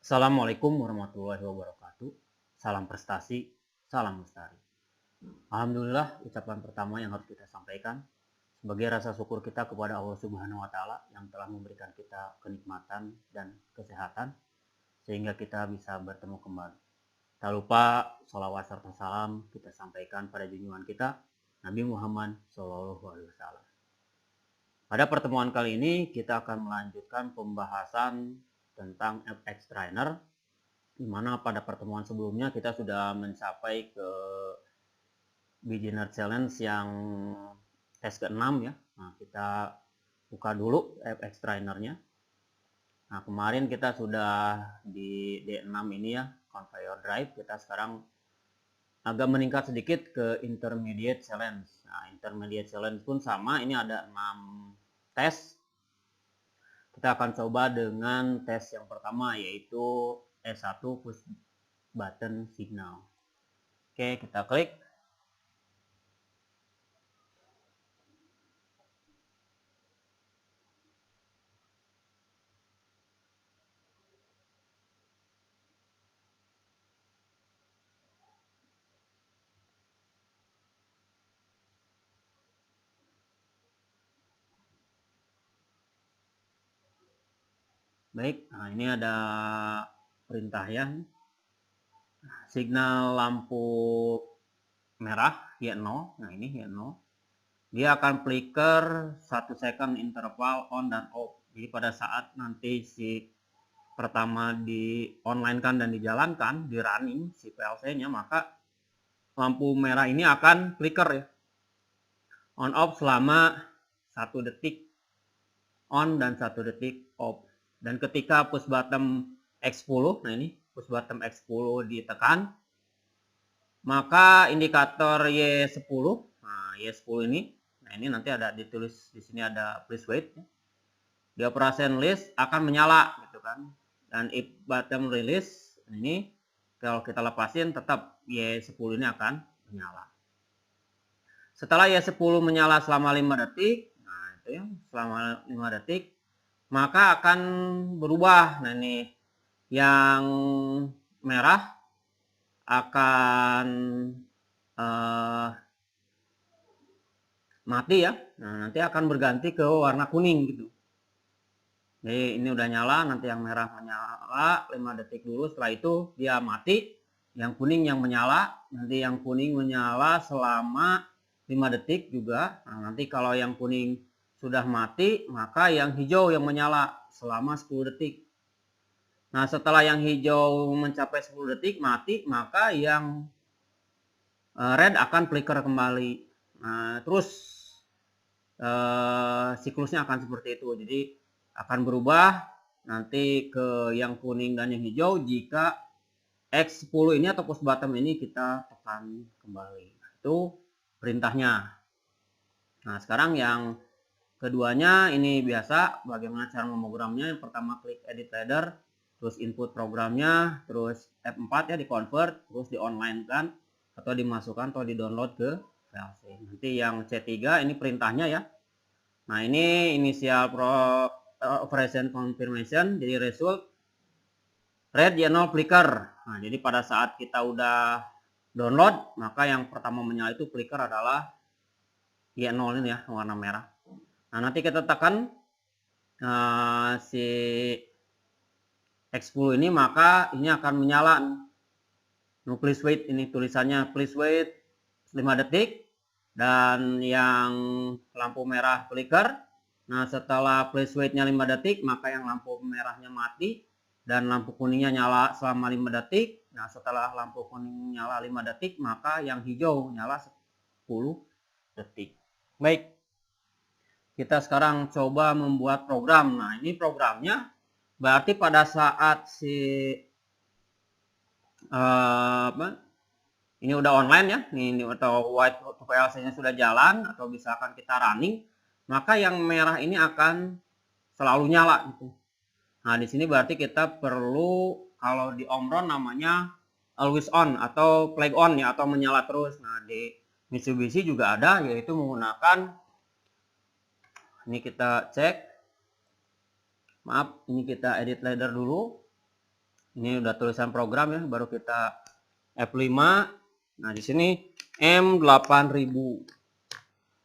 Assalamualaikum warahmatullahi wabarakatuh. Salam prestasi, salam lestari. Alhamdulillah, ucapan pertama yang harus kita sampaikan sebagai rasa syukur kita kepada Allah Subhanahu wa taala yang telah memberikan kita kenikmatan dan kesehatan sehingga kita bisa bertemu kembali. Tak lupa sholawat serta salam kita sampaikan pada junjungan kita Nabi Muhammad SAW. Pada pertemuan kali ini kita akan melanjutkan pembahasan tentang FX Trainer, di mana pada pertemuan sebelumnya kita sudah mencapai ke beginner challenge yang tes ke-6 ya. Nah, kita buka dulu FX Trainernya. Nah, kemarin kita sudah di D6 ini ya, conveyor drive. Kita sekarang agak meningkat sedikit ke intermediate challenge. Nah, intermediate challenge pun sama, ini ada 6 tes. Kita akan coba dengan tes yang pertama, yaitu S1 push button signal. Oke, kita klik. Baik, nah ini ada perintah ya. Signal lampu merah Y0, nah ini Y0. Dia akan flicker 1 second interval on dan off. Jadi pada saat nanti si pertama di online kan dan dijalankan, di running si PLC-nya, maka lampu merah ini akan flicker ya. On off selama 1 detik on dan 1 detik off. Dan ketika push button X10, nah ini push button X10 ditekan, maka indikator Y10, nah Y10 ini, nah ini nanti ada ditulis di sini ada please wait, di operation list akan menyala gitu kan. Dan if button release ini kalau kita lepasin tetap Y10 ini akan menyala. Setelah Y10 menyala selama 5 detik, nah itu ya, selama 5 detik, maka akan berubah. Nah ini yang merah akan mati ya. Nah nanti akan berganti ke warna kuning gitu. Jadi ini udah nyala, nanti yang merah menyala 5 detik dulu, setelah itu dia mati. Yang kuning yang menyala, nanti yang kuning menyala selama 5 detik juga. Nah, nanti kalau yang kuning sudah mati, maka yang hijau yang menyala selama 10 detik. Nah, setelah yang hijau mencapai 10 detik mati, maka yang red akan flicker kembali. Nah, terus siklusnya akan seperti itu. Jadi akan berubah nanti ke yang kuning dan yang hijau jika X10 ini atau push button ini kita tekan kembali. Itu perintahnya. Nah, sekarang yang keduanya ini biasa bagaimana cara memprogramnya. Yang pertama klik edit ladder, terus input programnya, terus F4 ya di convert, terus di online kan atau dimasukkan atau di download ke PLC. Nanti yang C3 ini perintahnya ya. Nah, ini initial operation confirmation, jadi result red Y0 flicker. Nah, jadi pada saat kita udah download, maka yang pertama menyala itu flicker adalah Y0 ini ya, warna merah. Nah, nanti kita tekan si X10 ini, maka ini akan menyala. No, please wait, ini tulisannya please wait 5 detik. Dan yang lampu merah flicker. Nah, setelah please wait-nya 5 detik, maka yang lampu merahnya mati. Dan lampu kuningnya nyala selama 5 detik. Nah, setelah lampu kuning nyala 5 detik, maka yang hijau nyala 10 detik. Baik, kita sekarang coba membuat program. Nah, ini programnya berarti pada saat si ini udah online ya, ini atau white PLC-nya sudah jalan atau misalkan kita running, maka yang merah ini akan selalu nyala gitu. Nah, di sini berarti kita perlu, kalau di Omron namanya always on atau flag on ya, atau menyala terus. Nah, di Mitsubishi juga ada, yaitu menggunakan, ini kita cek, maaf, ini kita edit ladder dulu. Ini udah tulisan program ya, baru kita F5. Nah, di sini M8000.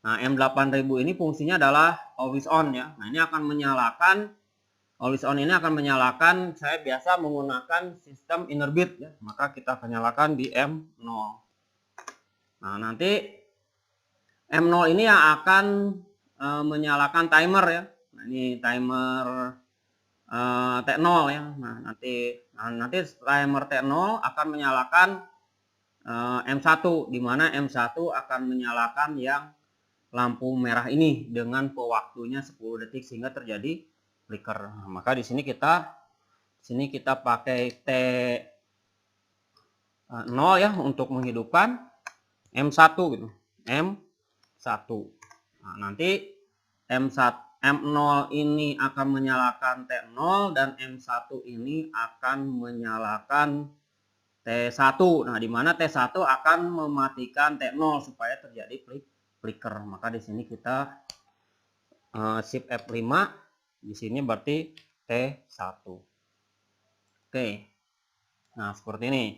Nah, M8000 ini fungsinya adalah always on ya. Nah, ini akan menyalakan, always on ini akan menyalakan, saya biasa menggunakan sistem inner bit ya. Maka kita akan nyalakan di M0. Nah, nanti M0 ini yang akan menyalakan timer ya. Nah, ini timer T0 ya. Nah, nanti timer T0 akan menyalakan M1, di mana M1 akan menyalakan yang lampu merah ini dengan pewaktunya 10 detik sehingga terjadi flicker. Nah, maka di sini kita pakai T0 ya untuk menghidupkan M1 gitu. M1. Nah, nanti M0 ini akan menyalakan T0 dan M1 ini akan menyalakan T1. Nah, di mana T1 akan mematikan T0 supaya terjadi flicker. Maka di sini kita shift F5. Di sini berarti T1. Oke. Nah, seperti ini.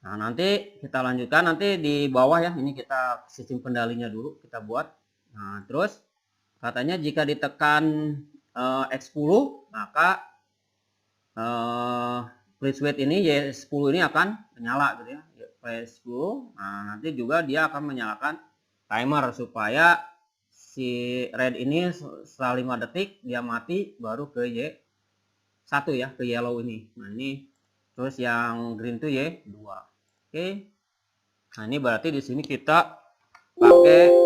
Nah, nanti kita lanjutkan nanti di bawah ya. Ini kita sistem kendalinya dulu kita buat. Nah, terus katanya jika ditekan X10 maka flip switch ini Y10 ini akan menyala gitu ya. Y10. Nah, nanti juga dia akan menyalakan timer supaya si red ini setelah 5 detik dia mati baru ke Y1 ya, ke yellow ini. Nah, ini terus yang green itu Y2. Oke. Nah, ini berarti di sini kita pakai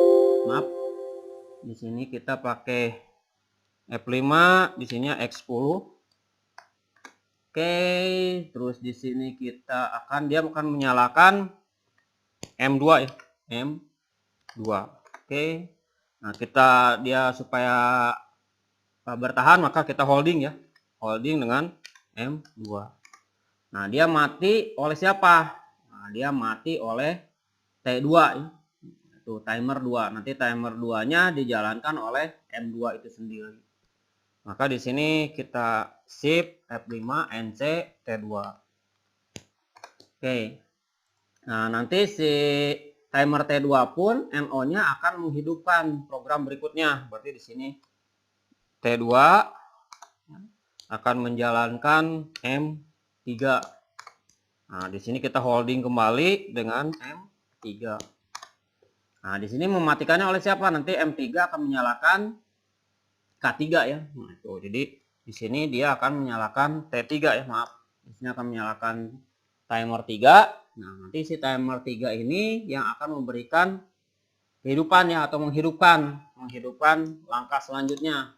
di sini kita pakai F5, di sini X10. Oke, terus di sini dia akan menyalakan M2 ya, M2. Oke. Nah, dia supaya bertahan maka kita holding ya. Holding dengan M2. Nah, dia mati oleh siapa? Nah, dia mati oleh T2 ya. Itu timer 2. Nanti timer 2-nya dijalankan oleh M2 itu sendiri. Maka di sini kita shift F5 NC T2. Oke. Nah, nanti si timer T2 pun NO-nya akan menghidupkan program berikutnya. Berarti di sini T2 akan menjalankan M3. Nah, di sini kita holding kembali dengan M3. Nah, di sini mematikannya oleh siapa? Nanti M3 akan menyalakan K3 ya. Nah, itu. Jadi di sini dia akan menyalakan T3 ya, maaf. Di sini akan menyalakan timer 3. Nah, nanti si timer 3 ini yang akan memberikan kehidupan ya, atau menghidupkan langkah selanjutnya.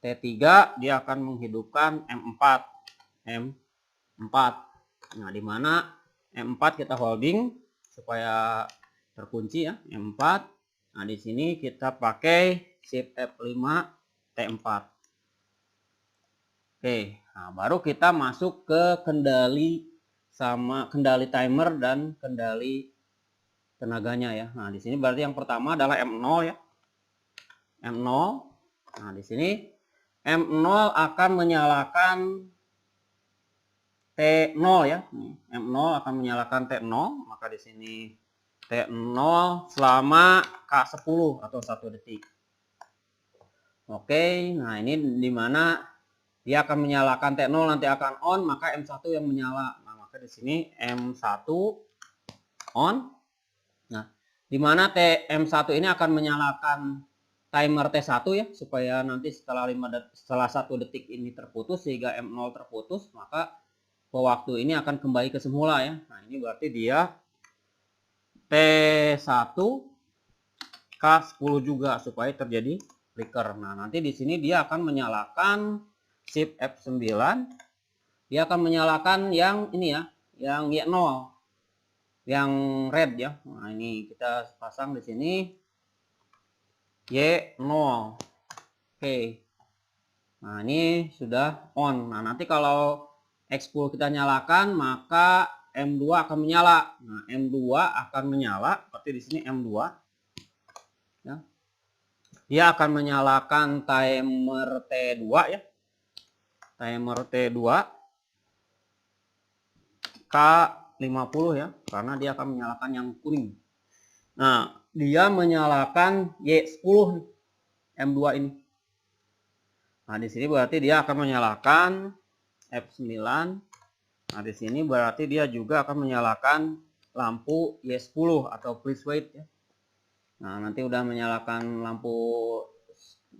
T3 dia akan menghidupkan M4. Nah, di mana M4 kita holding supaya terkunci ya, M4. Nah, di sini kita pakai shift F5 T4. Oke, nah baru kita masuk ke kendali timer dan kendali tenaganya ya. Nah, di sini berarti yang pertama adalah M0 ya. M0. Nah, di sini M0 akan menyalakan T0 ya. M0 akan menyalakan T0, maka di sini T0 selama K10 atau 1 detik. Oke, nah ini dimana dia akan menyalakan T0 nanti akan on, maka M1 yang menyala. Nah, maka di sini M1 on. Nah, dimana M1 ini akan menyalakan timer T1 ya, supaya nanti setelah 1 detik ini terputus sehingga M0 terputus, maka waktu ini akan kembali ke semula ya. Nah, ini berarti dia T1 K10 juga supaya terjadi flicker. Nah, nanti di sini dia akan menyalakan shift F9. Dia akan menyalakan yang ini ya, yang Y0. Yang red ya. Nah, ini kita pasang di sini Y0. Oke. Nah, ini sudah on. Nah, nanti kalau X10 kita nyalakan, maka M2 akan menyala. Nah, M2 akan menyala, seperti di sini M2. Ya. Dia akan menyalakan timer T2 ya. Timer T2. K50 ya, karena dia akan menyalakan yang kuning. Nah, dia menyalakan Y10 M2 ini. Nah, di sini berarti dia akan menyalakan F9. Nah, di sini berarti dia juga akan menyalakan lampu Y10 atau please wait ya. Nah, nanti udah menyalakan lampu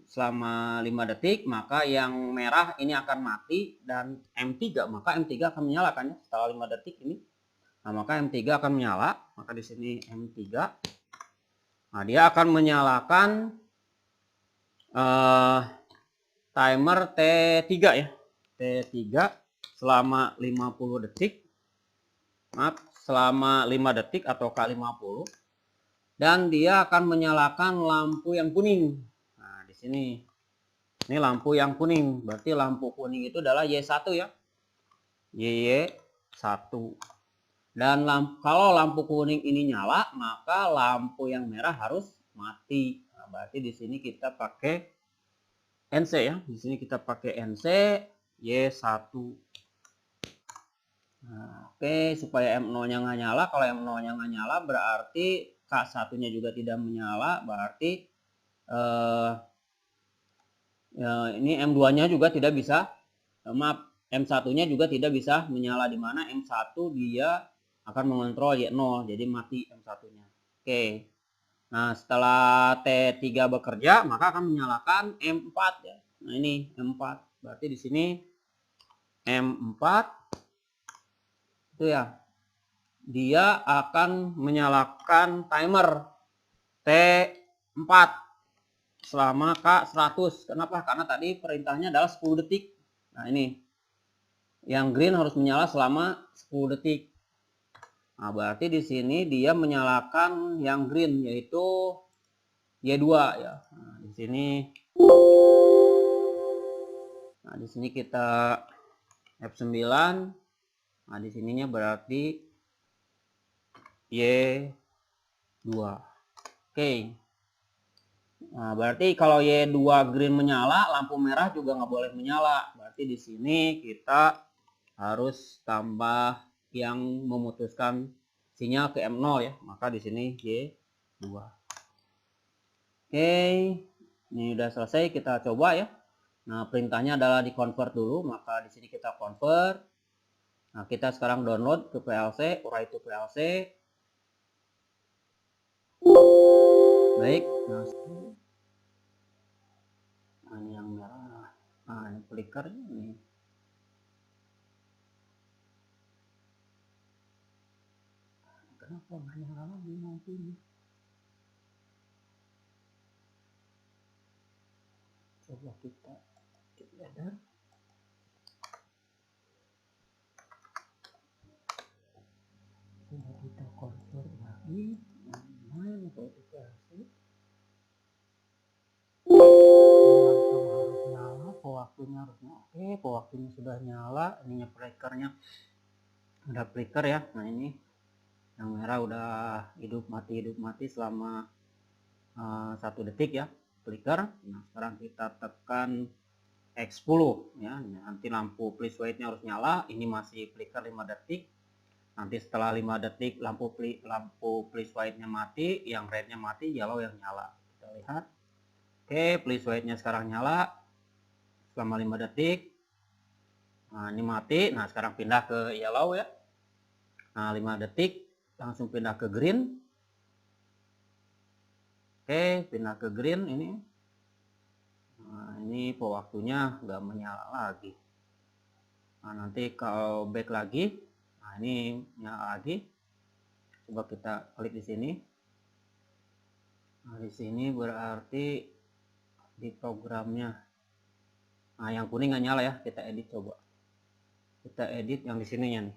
selama 5 detik, maka yang merah ini akan mati, dan M3 maka M3 akan menyalakan ya setelah 5 detik ini. Nah, maka M3 akan menyala, maka di sini M3. Nah, dia akan menyalakan timer T3 ya. T3 selama 50 detik. Maaf, selama 5 detik atau K50. Dan dia akan menyalakan lampu yang kuning. Nah, di sini. Ini lampu yang kuning. Berarti lampu kuning itu adalah Y1 ya. Y1. Dan kalau lampu kuning ini nyala, maka lampu yang merah harus mati. Nah, berarti di sini kita pakai NC ya. Di sini kita pakai NC Y1. Nah, oke, supaya M0-nya nggak nyala. Kalau M0-nya nggak nyala berarti K1-nya juga tidak menyala. Berarti ini M2-nya juga tidak bisa. Maaf, M1-nya juga tidak bisa menyala, di mana M1 dia akan mengontrol Y0, jadi mati M1-nya. Oke. Nah, setelah T3 bekerja, maka akan menyalakan M4 ya. Nah, ini M4. Berarti di sini M4 itu ya. Dia akan menyalakan timer T4 selama K100. Kenapa? Karena tadi perintahnya adalah 10 detik. Nah, ini yang green harus menyala selama 10 detik. Nah, berarti di sini dia menyalakan yang green, yaitu Y2 ya. Nah, di sini kita F9. Nah, di sininya berarti Y2. Oke. Nah, berarti kalau Y2 green menyala, lampu merah juga nggak boleh menyala. Berarti di sini kita harus tambah yang memutuskan sinyal ke M0 ya. Maka di sini Y2. Oke, ini udah selesai, kita coba ya. Nah, perintahnya adalah di convert dulu, maka di sini kita convert. Nah, kita sekarang download ke PLC, write to PLC. Baik, nah ini yang merah. Nah, ini flicker ini. Kenapa nggak nyala lagi lampunya? Coba kita lihat. Coba kita convert lagi. Mana PLC? Harus nyala, pewaktunya harus nyala. Oke, pewaktunya sudah nyala. Ininya flickernya udah flicker ya. Nah, ini yang merah udah hidup mati selama 1 detik ya, flicker. Nah, sekarang kita tekan X10 ya. Nanti lampu please wait-nya harus nyala. Ini masih flicker 5 detik. Nanti setelah 5 detik lampu please wait-nya mati, yang red-nya mati, yellow yang nyala. Kita lihat. Oke, please wait-nya sekarang nyala selama 5 detik. Nah, ini mati. Nah, sekarang pindah ke yellow ya. Nah, 5 detik langsung pindah ke green. Oke, pindah ke green ini. Nah, ini pewaktunya nggak menyala lagi. Nah, nanti kalau back lagi, nah ini nyala lagi. Coba kita klik di sini. Nah, di sini berarti di programnya. Nah, yang kuning nggak nyala ya. Kita edit coba. Kita edit yang di sininya nih.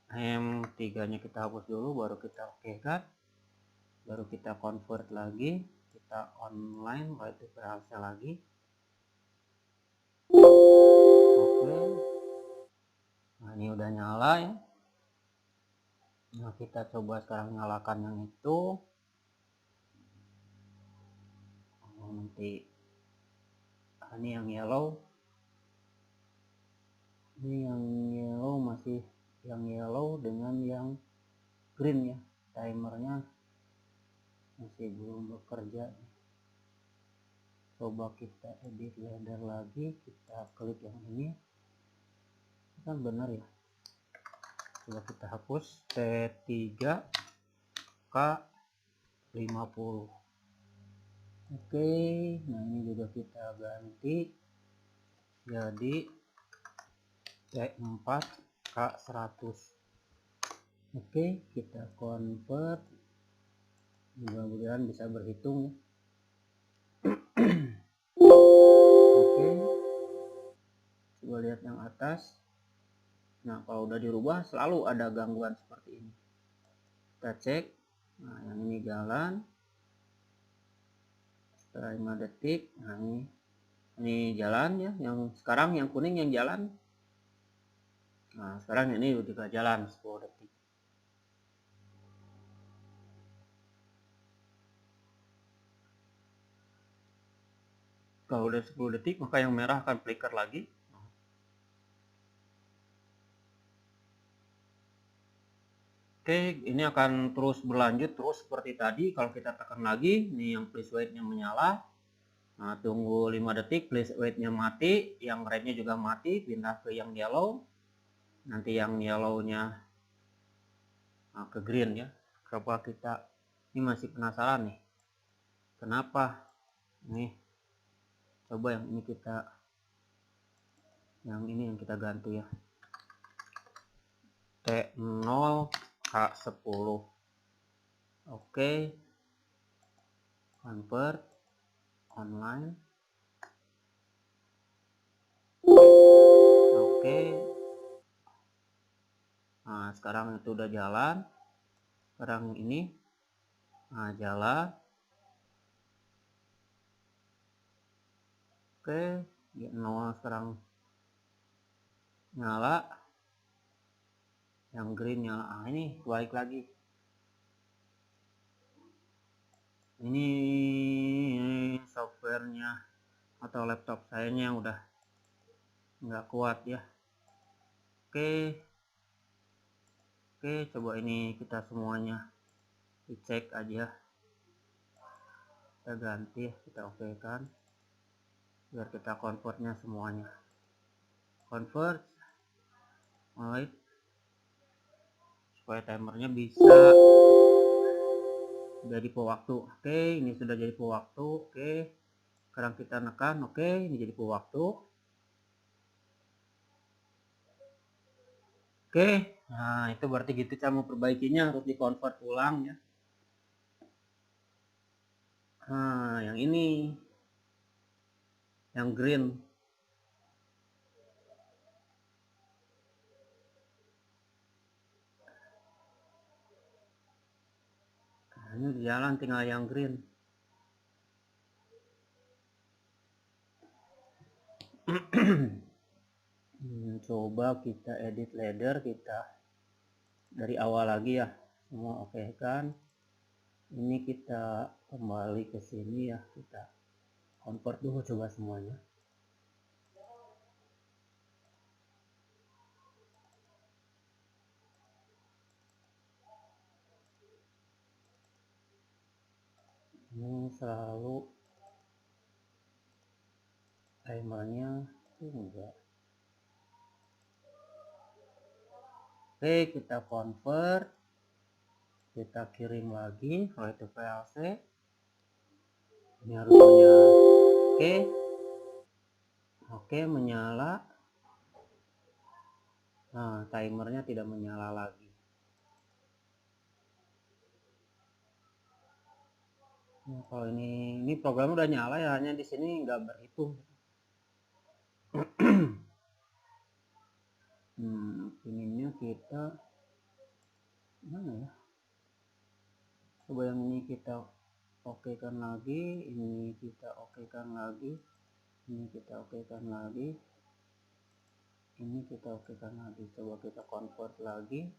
M3-nya kita hapus dulu, baru kita oke kan. Baru kita convert lagi. Kita online, baru itu PLC lagi. Oke. Nah, ini udah nyala ya. Nah, kita coba sekarang nyalakan yang itu. Nanti ini yang yellow. Ini yang yellow masih yang yellow dengan yang green ya, timernya masih belum bekerja. Coba kita edit ladder lagi, kita klik yang ini kan benar ya. Coba kita hapus T3K50. Oke, nah ini juga kita ganti jadi T4K100. Oke, kita convert, mudah-mudahan bisa berhitung ya. Oke, coba lihat yang atas. Nah, kalau udah dirubah selalu ada gangguan seperti ini. Kita cek. Nah, yang ini jalan setelah 5 detik. Nah, ini jalan ya, yang sekarang yang kuning yang jalan. Nah, sekarang ini udah jalan 10 detik. Kalau udah 10 detik maka yang merah akan flicker lagi. Oke, ini akan terus berlanjut terus seperti tadi. Kalau kita tekan lagi, ini yang please wait-nya menyala. Nah, tunggu 5 detik, please wait-nya mati, yang red-nya juga mati, pindah ke yang yellow. Nanti yang yellow-nya ke green ya. Coba kita, ini masih penasaran nih. Kenapa? Nih, coba yang ini yang kita ganti ya. T0K10. Oke. Convert online. Oke. Nah, sekarang itu udah jalan. Sekarang ini jalan. Oke, ya, 0 sekarang nyala. Yang green nyala. Ini balik lagi. Ini softwarenya atau laptop saya yang udah nggak kuat ya. Oke, coba ini kita semuanya dicek aja. Kita ganti, kita oke kan, biar kita convertnya semuanya. Convert, mulai supaya timernya bisa jadi pewaktu. Oke, ini sudah jadi pewaktu. Oke, sekarang kita nekan. Oke, ini jadi pewaktu. Oke, nah itu berarti gitu cara memperbaikinya, harus di-convert ulang ya. Nah, yang ini yang green. Nah, ini di jalan tinggal yang green. Coba kita edit ladder, kita dari awal lagi ya. Semua oke kan. Ini kita kembali ke sini ya, kita convert dulu coba semuanya. Ini selalu timernya enggak. Oke, kita convert, kita kirim lagi kalau itu PLC. Ini harusnya oke menyala. Nah, timernya tidak menyala lagi. Nah, kalau ini program udah nyala ya, hanya di sini nggak berhitung. Ininya kita mana ya? Coba yang ini kita okekan lagi, ini kita okekan lagi, ini kita okekan lagi, ini kita okekan lagi. Coba kita convert lagi,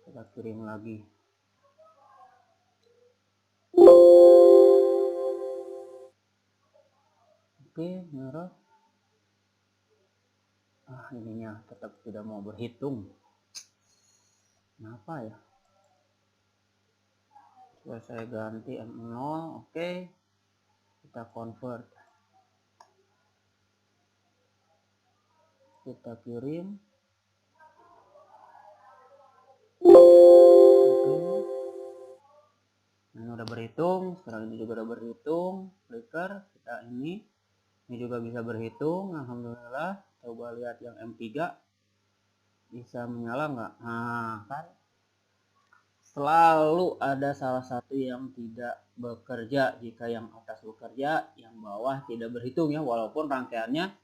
kita kirim lagi. Oke, merah. ininya tetap tidak mau berhitung. Kenapa ya? Coba saya ganti M0. Oke, kita convert, kita kirim. Oke, ini udah berhitung. Sekarang ini juga udah berhitung. Flicker kita ini juga bisa berhitung. Alhamdulillah. Coba lihat yang M3 bisa menyala nggak? Nah kan, selalu ada salah satu yang tidak bekerja. Jika yang atas bekerja, yang bawah tidak berhitung ya, walaupun rangkaiannya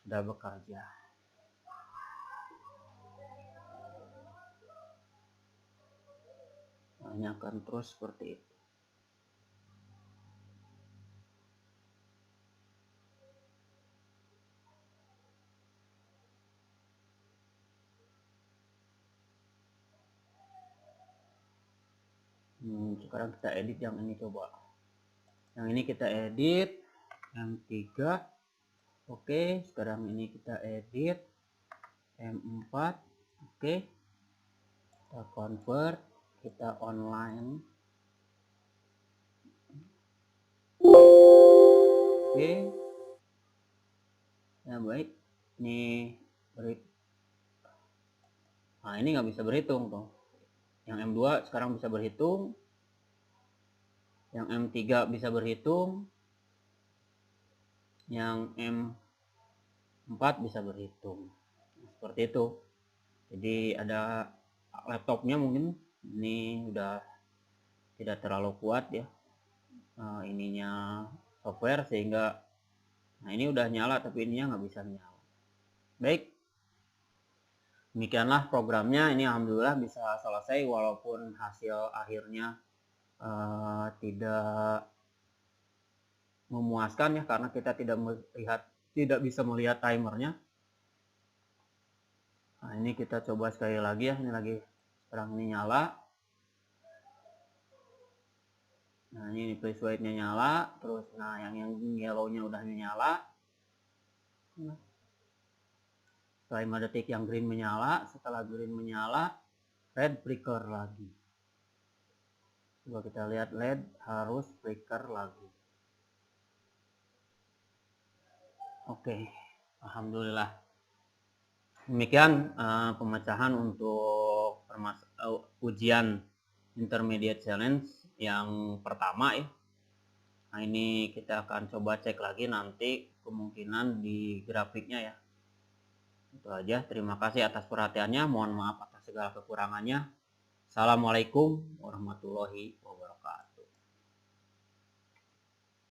sudah bekerja. Hanya akan terus seperti itu. Sekarang kita edit yang ini, coba. Yang ini kita edit M3. Oke, sekarang ini kita edit M4. Oke, kita convert, kita online. Oke, ya baik. Ini nah ini nggak bisa berhitung tuh. Yang M2 sekarang bisa berhitung, yang M3 bisa berhitung, yang M4 bisa berhitung. Seperti itu. Jadi ada laptopnya mungkin ini udah tidak terlalu kuat ya, ininya software, sehingga nah ini udah nyala tapi ininya nggak bisa nyala. Baik, demikianlah programnya. Ini alhamdulillah bisa selesai, walaupun hasil akhirnya tidak memuaskan ya, karena kita tidak bisa melihat timernya. Nah ini kita coba sekali lagi ya. Ini lagi sekarang ini nyala. Nah ini place white-nya nyala, terus nah yang yellow-nya udah nyala. Nah, setelah 5 detik yang green menyala. Setelah green menyala, red flicker lagi. Coba kita lihat, red harus flicker lagi. Oke, alhamdulillah. Demikian pemecahan untuk ujian intermediate challenge yang pertama ya. Nah ini kita akan coba cek lagi nanti kemungkinan di grafiknya ya. Itu aja, terima kasih atas perhatiannya, mohon maaf atas segala kekurangannya. Assalamualaikum warahmatullahi wabarakatuh.